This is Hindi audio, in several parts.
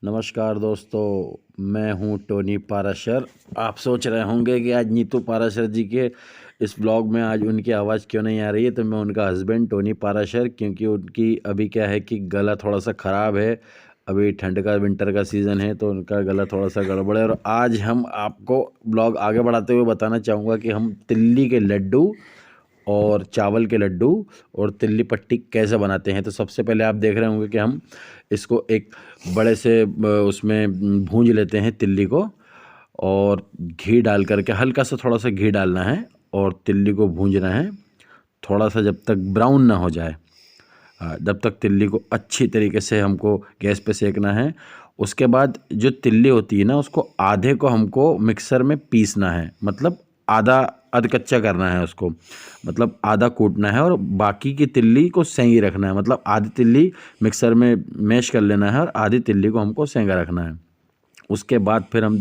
नमस्कार दोस्तों, मैं हूं टोनी पाराशर। आप सोच रहे होंगे कि आज नीतू पाराशर जी के इस ब्लॉग में आज उनकी आवाज़ क्यों नहीं आ रही है। तो मैं उनका हस्बैंड टोनी पाराशर, क्योंकि उनकी अभी क्या है कि गला थोड़ा सा ख़राब है। अभी ठंड का विंटर का सीज़न है तो उनका गला थोड़ा सा गड़बड़ है। और आज हम आपको ब्लॉग आगे बढ़ाते हुए बताना चाहूँगा कि हम तिल्ली के लड्डू और चावल के लड्डू और तिल्ली पट्टी कैसे बनाते हैं। तो सबसे पहले आप देख रहे होंगे कि हम इसको एक बड़े से उसमें भूंज लेते हैं तिल्ली को, और घी डाल करके हल्का सा थोड़ा सा घी डालना है और तिल्ली को भूंजना है थोड़ा सा, जब तक ब्राउन ना हो जाए। जब तक तिल्ली को अच्छी तरीके से हमको गैस पे सेकना है। उसके बाद जो तिल्ली होती है ना, उसको आधे को हमको मिक्सर में पीसना है, मतलब आधा अध कच्चा करना है उसको, मतलब आधा कूटना है और बाकी की तिल्ली को सेंगी रखना है। मतलब आधी तिल्ली मिक्सर में मैश कर लेना है और आधी तिल्ली को हमको सेंगा रखना है। उसके बाद फिर हम,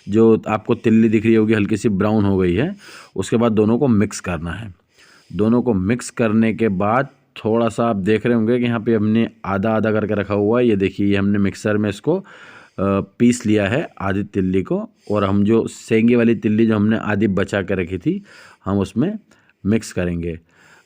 जो आपको तिल्ली दिख रही होगी हल्की सी ब्राउन हो गई है, उसके बाद दोनों को मिक्स करना है। दोनों को मिक्स करने के बाद थोड़ा सा आप देख रहे होंगे कि यहाँ पे हमने आधा आधा करके रखा हुआ है। ये देखिए, ये हमने मिक्सर में इसको पीस लिया है आधी तिल्ली को, और हम जो सेंगे वाली तिल्ली जो हमने आधी बचा के रखी थी, हम उसमें मिक्स करेंगे।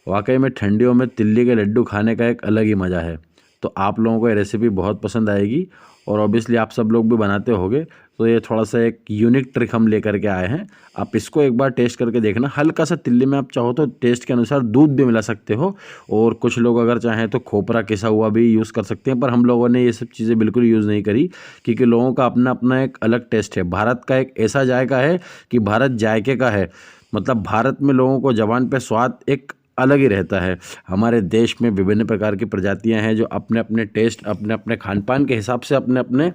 वाकई में ठंडियों में तिल्ली के लड्डू खाने का एक अलग ही मज़ा है। तो आप लोगों को ये रेसिपी बहुत पसंद आएगी और ऑब्वियसली आप सब लोग भी बनाते होंगे। तो ये थोड़ा सा एक यूनिक ट्रिक हम लेकर के आए हैं। आप इसको एक बार टेस्ट करके देखना। हल्का सा तिल्ली में आप चाहो तो टेस्ट के अनुसार दूध भी मिला सकते हो, और कुछ लोग अगर चाहें तो खोपरा किसा हुआ भी यूज़ कर सकते हैं। पर हम लोगों ने ये सब चीज़ें बिल्कुल यूज़ नहीं करी, क्योंकि लोगों का अपना अपना एक अलग टेस्ट है। भारत का एक ऐसा जायका है कि भारत जायके का है। मतलब भारत में लोगों को ज़बान पे स्वाद एक अलग ही रहता है। हमारे देश में विभिन्न प्रकार की प्रजातियां हैं जो अपने अपने टेस्ट, अपने अपने खान पान के हिसाब से अपने अपने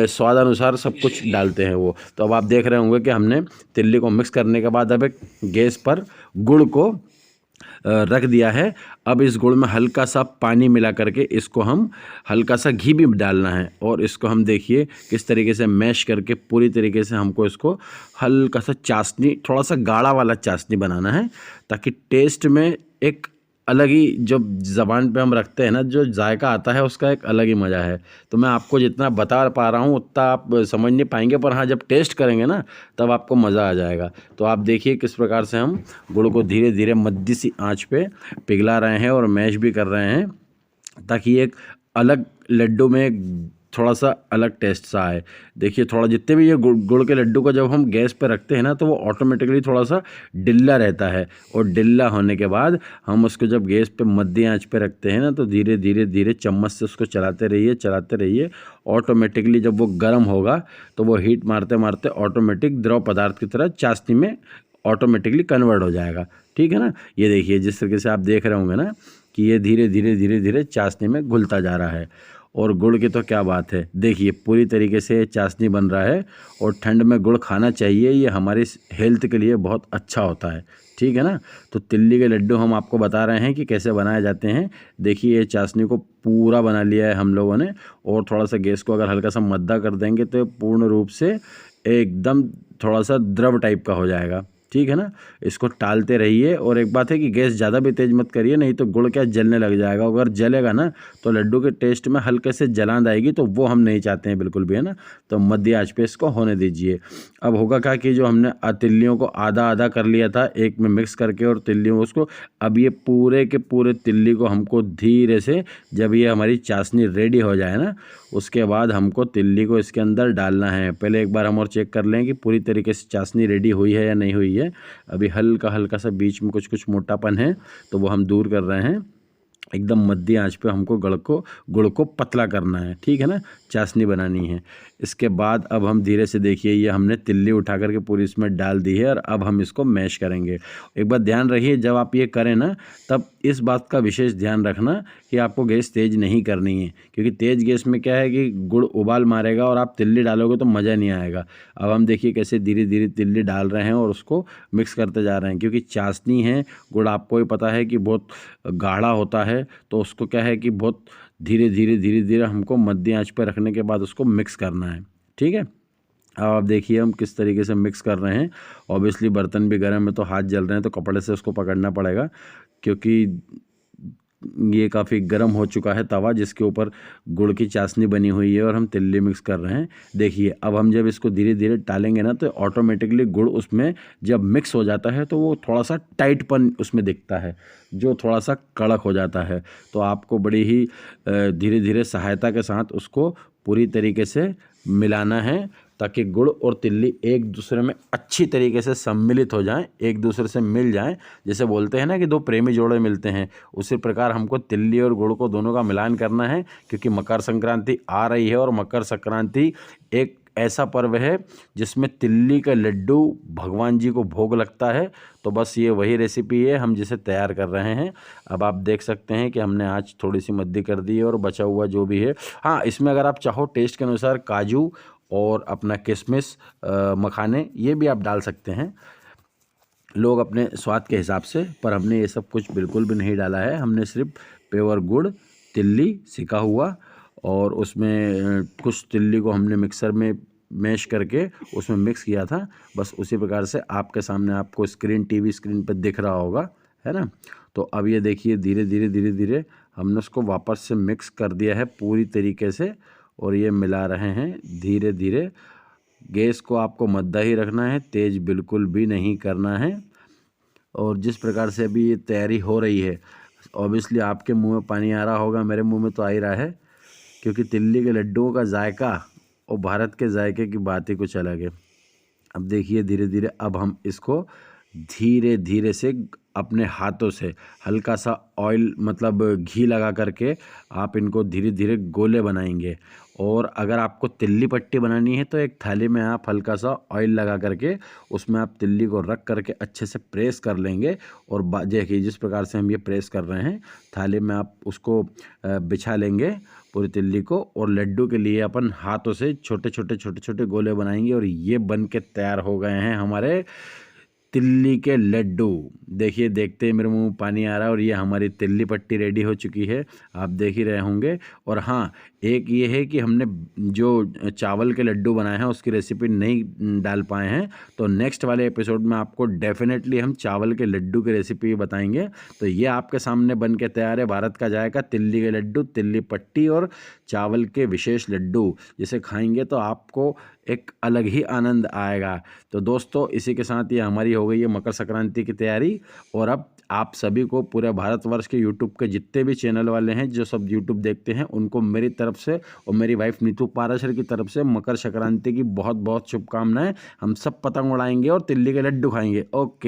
स्वाद अनुसार सब कुछ डालते हैं वो। तो अब आप देख रहे होंगे कि हमने तिल्ली को मिक्स करने के बाद अब एक गैस पर गुड़ को रख दिया है। अब इस गुड़ में हल्का सा पानी मिला करके इसको हम, हल्का सा घी भी डालना है, और इसको हम देखिए किस तरीके से मैश करके पूरी तरीके से हमको इसको हल्का सा चाशनी, थोड़ा सा गाढ़ा वाला चाशनी बनाना है, ताकि टेस्ट में एक अलग ही, जो ज़बान पे हम रखते हैं ना, जो जायका आता है उसका एक अलग ही मज़ा है। तो मैं आपको जितना बता पा रहा हूँ उतना आप समझ नहीं पाएंगे, पर हाँ, जब टेस्ट करेंगे ना तब आपको मज़ा आ जाएगा। तो आप देखिए किस प्रकार से हम गुड़ को धीरे धीरे मध्य सी आंच पे पिघला रहे हैं और मैश भी कर रहे हैं, ताकि एक अलग लड्डू में थोड़ा सा अलग टेस्ट सा आए। देखिए, थोड़ा जितने भी ये गुड़ के लड्डू को जब हम गैस पे रखते हैं ना, तो वो ऑटोमेटिकली थोड़ा सा डिल्ला रहता है, और डिल्ला होने के बाद हम उसको जब गैस पे मध्य आंच पे रखते हैं ना, तो धीरे धीरे धीरे चम्मच से उसको चलाते रहिए। ऑटोमेटिकली जब वो गर्म होगा तो वो हीट मारते मारते ऑटोमेटिक द्रव पदार्थ की तरह चाशनी में ऑटोमेटिकली कन्वर्ट हो जाएगा। ठीक है ना। ये देखिए, जिस तरीके से आप देख रहे होंगे ना कि ये धीरे धीरे धीरे धीरे चाशनी में घुलता जा रहा है। और गुड़ की तो क्या बात है, देखिए पूरी तरीके से चाशनी बन रहा है। और ठंड में गुड़ खाना चाहिए, ये हमारी हेल्थ के लिए बहुत अच्छा होता है। ठीक है ना। तो तिल्ली के लड्डू हम आपको बता रहे हैं कि कैसे बनाए जाते हैं। देखिए, ये चाशनी को पूरा बना लिया है हम लोगों ने, और थोड़ा सा गैस को अगर हल्का सा मद्दा कर देंगे तो पूर्ण रूप से एकदम थोड़ा सा द्रव टाइप का हो जाएगा। ठीक है ना। इसको टालते रहिए, और एक बात है कि गैस ज़्यादा भी तेज़ मत करिए, नहीं तो गुड़ क्या जलने लग जाएगा। अगर जलेगा ना तो लड्डू के टेस्ट में हल्के से जलान आएगी, तो वो हम नहीं चाहते हैं बिल्कुल भी, है ना। तो मध्य आंच पे इसको होने दीजिए। अब होगा क्या कि जो हमने तिल्लियों को आधा आधा कर लिया था एक में मिक्स करके, और तिल्लियों को उसको, अब ये पूरे के पूरे तिल्ली को हमको धीरे से, जब ये हमारी चाशनी रेडी हो जाए ना, उसके बाद हमको तिल्ली को इसके अंदर डालना है। पहले एक बार हम और चेक कर लें कि पूरी तरीके से चाशनी रेडी हुई है या नहीं हुई है। अभी हल्का हल्का सा बीच में कुछ कुछ मोटापन है, तो वो हम दूर कर रहे हैं। एकदम मध्य आंच पे हमको गुड़ को पतला करना है। ठीक है ना। चाशनी बनानी है। इसके बाद अब हम धीरे से, देखिए ये हमने तिल्ली उठा करके पूरी इसमें डाल दी है, और अब हम इसको मैश करेंगे। एक बात ध्यान रखिए, जब आप ये करें ना, तब इस बात का विशेष ध्यान रखना कि आपको गैस तेज़ नहीं करनी है, क्योंकि तेज़ गैस में क्या है कि गुड़ उबाल मारेगा और आप तिल्ली डालोगे तो मज़ा नहीं आएगा। अब हम देखिए कैसे धीरे धीरे तिल्ली डाल रहे हैं और उसको मिक्स करते जा रहे हैं, क्योंकि चाशनी है, गुड़ आपको ही पता है कि बहुत गाढ़ा होता है, तो उसको क्या है कि बहुत धीरे धीरे धीरे धीरे हमको मध्य आंच पर रखने के बाद उसको मिक्स करना है। ठीक है। अब आप देखिए हम किस तरीके से मिक्स कर रहे हैं। ऑब्वियसली बर्तन भी गर्म है तो हाथ जल रहे हैं, तो कपड़े से उसको पकड़ना पड़ेगा, क्योंकि ये काफ़ी गर्म हो चुका है तवा, जिसके ऊपर गुड़ की चाशनी बनी हुई है और हम तिल्ली मिक्स कर रहे हैं। देखिए अब हम जब इसको धीरे धीरे डालेंगे ना तो ऑटोमेटिकली गुड़ उसमें जब मिक्स हो जाता है तो वो थोड़ा सा टाइटपन उसमें दिखता है, जो थोड़ा सा कड़क हो जाता है। तो आपको बड़ी ही धीरे धीरे सहायता के साथ उसको पूरी तरीके से मिलाना है, ताकि गुड़ और तिल्ली एक दूसरे में अच्छी तरीके से सम्मिलित हो जाएं, एक दूसरे से मिल जाएं। जैसे बोलते हैं ना कि दो प्रेमी जोड़े मिलते हैं, उसी प्रकार हमको तिल्ली और गुड़ को दोनों का मिलान करना है, क्योंकि मकर संक्रांति आ रही है और मकर संक्रांति एक ऐसा पर्व है जिसमें तिल्ली का लड्डू भगवान जी को भोग लगता है। तो बस ये वही रेसिपी है हम जिसे तैयार कर रहे हैं। अब आप देख सकते हैं कि हमने आँच थोड़ी सी मध्य कर दी है और बचा हुआ जो भी है, हाँ इसमें अगर आप चाहो टेस्ट के अनुसार काजू और अपना किशमिश मखाने ये भी आप डाल सकते हैं, लोग अपने स्वाद के हिसाब से। पर हमने ये सब कुछ बिल्कुल भी नहीं डाला है, हमने सिर्फ प्योर गुड़, तिल्ली सिका हुआ और उसमें कुछ तिल्ली को हमने मिक्सर में मैश करके उसमें मिक्स किया था। बस उसी प्रकार से आपके सामने आपको टीवी स्क्रीन पर दिख रहा होगा, है ना। तो अब ये देखिए धीरे धीरे हमने उसको वापस से मिक्स कर दिया है पूरी तरीके से, और ये मिला रहे हैं धीरे धीरे। गैस को आपको मद्दा ही रखना है, तेज़ बिल्कुल भी नहीं करना है। और जिस प्रकार से अभी ये तैयारी हो रही है, ऑब्वियसली आपके मुंह में पानी आ रहा होगा, मेरे मुंह में तो आ ही रहा है, क्योंकि तिल्ली के लड्डुओं का जायका और भारत के जायके की बात ही कुछ अलग है। अब देखिए धीरे धीरे अब हम इसको धीरे धीरे से अपने हाथों से हल्का सा ऑयल मतलब घी लगा करके आप इनको धीरे धीरे गोले बनाएंगे। और अगर आपको तिल्ली पट्टी बनानी है तो एक थाली में आप हल्का सा ऑयल लगा करके उसमें आप तिल्ली को रख करके अच्छे से प्रेस कर लेंगे। और देखिए जिस प्रकार से हम ये प्रेस कर रहे हैं, थाली में आप उसको बिछा लेंगे पूरी तिल्ली को, और लड्डू के लिए अपन हाथों से छोटे छोटे गोले बनाएंगे। और ये बन के तैयार हो गए हैं हमारे तिल्ली के लड्डू। देखिए देखते ही मेरे मुंह में पानी आ रहा है, और ये हमारी तिल्ली पट्टी रेडी हो चुकी है, आप देख ही रहे होंगे। और हाँ एक ये है कि हमने जो चावल के लड्डू बनाए हैं उसकी रेसिपी नहीं डाल पाए हैं, तो नेक्स्ट वाले एपिसोड में आपको डेफिनेटली हम चावल के लड्डू की रेसिपी बताएंगे। तो ये आपके सामने बन के तैयार है भारत का जायका तिल्ली के लड्डू, तिल्ली पट्टी और चावल के विशेष लड्डू, जिसे खाएंगे तो आपको एक अलग ही आनंद आएगा। तो दोस्तों इसी के साथ ये हमारी हो गई है मकर संक्रांति की तैयारी। और अब आप सभी को पूरे भारतवर्ष के यूट्यूब के जितने भी चैनल वाले हैं जो सब यूट्यूब देखते हैं, उनको मेरी तरफ से और मेरी वाइफ नीतू पाराशर की तरफ से मकर संक्रांति की बहुत बहुत शुभकामनाएं। हम सब पतंग उड़ाएंगे और तिल्ली के लड्डू खाएंगे। ओके।